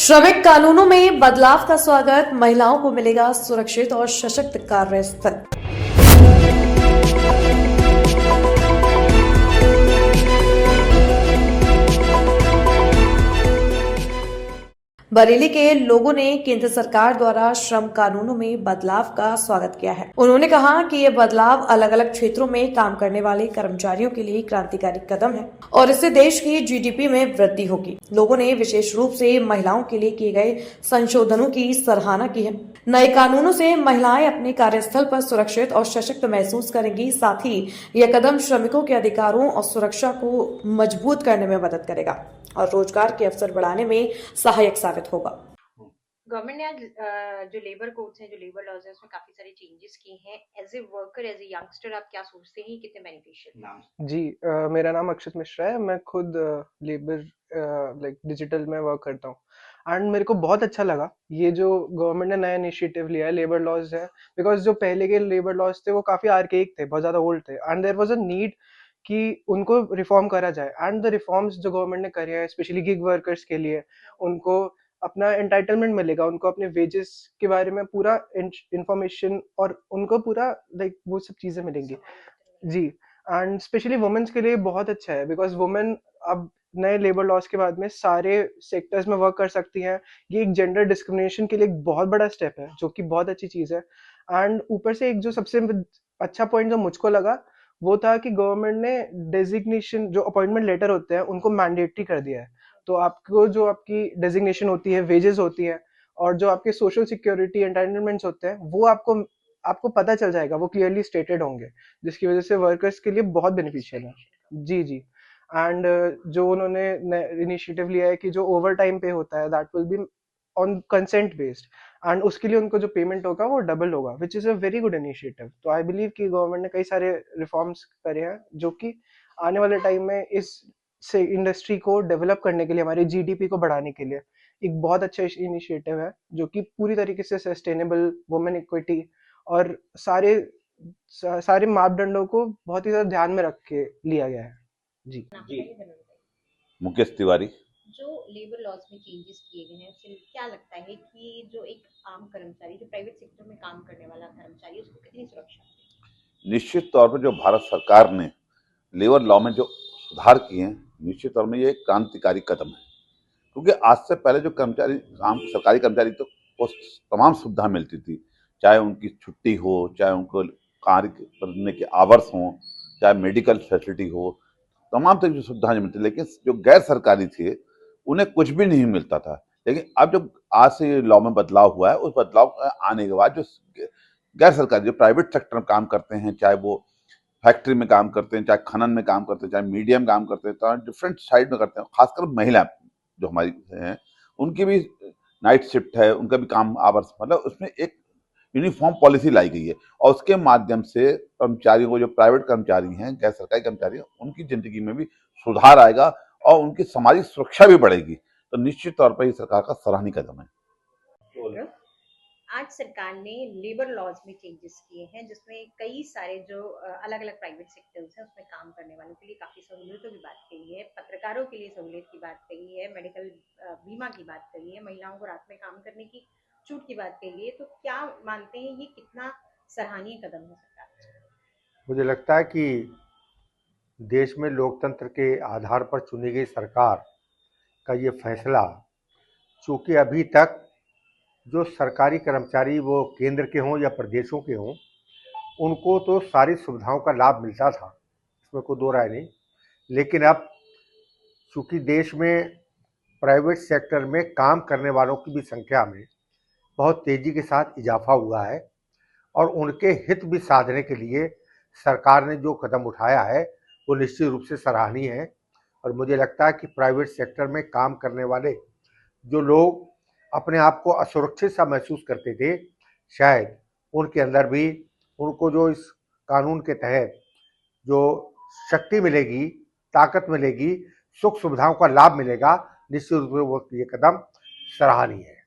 श्रमिक कानूनों में बदलाव का स्वागत, महिलाओं को मिलेगा सुरक्षित और सशक्त कार्यस्थल। बरेली के लोगों ने केंद्र सरकार द्वारा श्रम कानूनों में बदलाव का स्वागत किया है। उन्होंने कहा कि ये बदलाव अलग अलग क्षेत्रों में काम करने वाले कर्मचारियों के लिए क्रांतिकारी कदम है और इससे देश की जीडीपी में वृद्धि होगी। लोगों ने विशेष रूप से महिलाओं के लिए किए गए संशोधनों की सराहना की है। नए कानूनों से महिलाएं अपने कार्यस्थल पर सुरक्षित और सशक्त महसूस करेंगी। साथ ही यह कदम श्रमिकों के अधिकारों और सुरक्षा को मजबूत करने में मदद करेगा और रोजगार के अवसर बढ़ाने में सहायक साबित होगा। गवर्नमेंट ने आज जो लेबर कोड्स हैं, जो लेबर लॉज है, उसमें काफी सारे चेंजेस किए हैं। As a worker, as a youngster, आप क्या सोचते हैं, कितने बेनिफिशियल? जी, मेरा नाम अक्षत मिश्रा है। मैं खुद लेबर डिजिटल में वर्क करता हूँ एंड मेरे को बहुत अच्छा लगा ये जो गवर्नमेंट ने नया इनिशिएटिव लिया है, लेबर लॉज है। बिकॉज जो पहले के लेबर लॉज थे वो काफ़ी आर्केइक थे, बहुत ज़्यादा ओल्ड थे and there was a need कि उनको रिफॉर्म करा जाए। एंड द रिफॉर्म्स जो गवर्नमेंट ने करे हैं स्पेशली गिग वर्कर्स के लिए, उनको अपना एंटाइटलमेंट मिलेगा, उनको अपने वेजेस के बारे में पूरा इंफॉर्मेशन और उनको पूरा वो सब चीज़ें मिलेंगी। जी, एंड स्पेशली वुमेन्स के लिए बहुत अच्छा है बिकॉज वुमेन अब नए लेबर लॉज के बाद में सारे सेक्टर्स में वर्क कर सकती हैं। ये एक जेंडर डिस्क्रिमिनेशन के लिए एक बहुत बड़ा स्टेप है जो कि बहुत अच्छी चीज़ है। एंड ऊपर से एक जो सबसे अच्छा पॉइंट जो मुझको लगा वो था कि गवर्नमेंट ने डेजिग्नेशन जो अपॉइंटमेंट लेटर होते हैं उनको मैंडेटरी कर दिया है। तो आपको जो आपकी डेजिग्नेशन होती है, वेजेस होती है और जो आपके सोशल सिक्योरिटी एंटाइटलमेंट्स होते हैं वो आपको आपको पता चल जाएगा, वो क्लियरली स्टेटेड होंगे, जिसकी वजह से वर्कर्स के लिए बहुत बेनिफिशियल है। जी जी। एंड जो उन्होंने इनिशिएटिव लिया है कि जो ओवर टाइम पे होता है that will be on consent based and उसके लिए उनको जो पेमेंट होगा वो डबल होगा, which is a very good initiative. तो आई बिलीव कि गवर्नमेंट ने कई सारे रिफॉर्म्स करे हैं जो कि आने वाले टाइम में इस से इंडस्ट्री को डेवलप करने के लिए, हमारी जीडीपी को बढ़ाने के लिए एक बहुत अच्छा इनिशिएटिव है जो कि पूरी तरीके से सस्टेनेबल, वुमेन इक्विटी और सारे मापदंडों को बहुत ही ज्यादा ध्यान में रख के लिया गया है। जी जी। मुकेश तिवारी। जो लेबर लॉज में चेंजेस किए गए हैं, उससे क्या लगता है कि जो एक आम कर्मचारी, जो प्राइवेट सेक्टर में काम करने वाला कर्मचारी, उसको कितनी सुरक्षा है? निश्चित तौर पर जो भारत सरकार ने लेबर लॉ में जो सुधार किए हैं, निश्चित तौर में ये एक क्रांतिकारी कदम है। क्योंकि आज से पहले जो कर्मचारी सरकारी कर्मचारी तो को तमाम सुविधा मिलती थी, चाहे उनकी छुट्टी हो, चाहे उनको कार्य करने के आवर्स हों, चाहे मेडिकल फैसिलिटी हो, तमाम तरह की सुविधाएं मिलती। लेकिन जो गैर सरकारी थे उन्हें कुछ भी नहीं मिलता था। लेकिन अब जो आज से लॉ में बदलाव हुआ है, उस बदलाव आने के बाद जो गैर सरकारी जो प्राइवेट सेक्टर में काम करते हैं, चाहे वो फैक्ट्री में काम करते हैं, चाहे खनन में काम करते हैं, चाहे मीडिया में काम करते हैं, चाहे डिफरेंट साइड में करते हैं, खासकर महिला जो हमारी हैं उनकी भी नाइट शिफ्ट है, उनका भी काम आवर्स, मतलब उसमें एक यूनिफॉर्म पॉलिसी लाई गई है और उसके माध्यम से कर्मचारियों को, जो प्राइवेट कर्मचारी हैं, गैर सरकारी कर्मचारी हैं, उनकी जिंदगी में भी सुधार आएगा और उनकी सामाजिक सुरक्षा भी बढ़ेगी। तो निश्चित तौर पर ये सरकार का सराहनीय कदम है। आज सरकार ने लेबर लॉज में चेंजेस किए हैं, जिसमें कई सारे जो अलग अलग प्राइवेट सेक्टर्स हैं उसमें काम करने वालों के लिए काफी सहूलियतों की बात कही है, पत्रकारों के लिए सहूलियत की बात कही है, मेडिकल बीमा की बात कही है, महिलाओं को रात में काम करने की छूट की बात कही है। तो क्या मानते हैं ये कितना सराहनीय कदम है सरकार का? मुझे लगता है कि देश में लोकतंत्र के आधार पर चुनी गई सरकार का ये फैसला, चूँकि अभी तक जो सरकारी कर्मचारी वो केंद्र के हों या प्रदेशों के हों, उनको तो सारी सुविधाओं का लाभ मिलता था, इसमें कोई दो राय नहीं। लेकिन अब चूँकि देश में प्राइवेट सेक्टर में काम करने वालों की भी संख्या में बहुत तेज़ी के साथ इजाफा हुआ है और उनके हित भी साधने के लिए सरकार ने जो कदम उठाया है वो निश्चित रूप से सराहनीय है। और मुझे लगता है कि प्राइवेट सेक्टर में काम करने वाले जो लोग अपने आप को असुरक्षित सा महसूस करते थे, शायद उनके अंदर भी उनको जो इस कानून के तहत जो शक्ति मिलेगी, ताकत मिलेगी, सुख सुविधाओं का लाभ मिलेगा, निश्चित रूप से वो ये कदम सराहनीय है।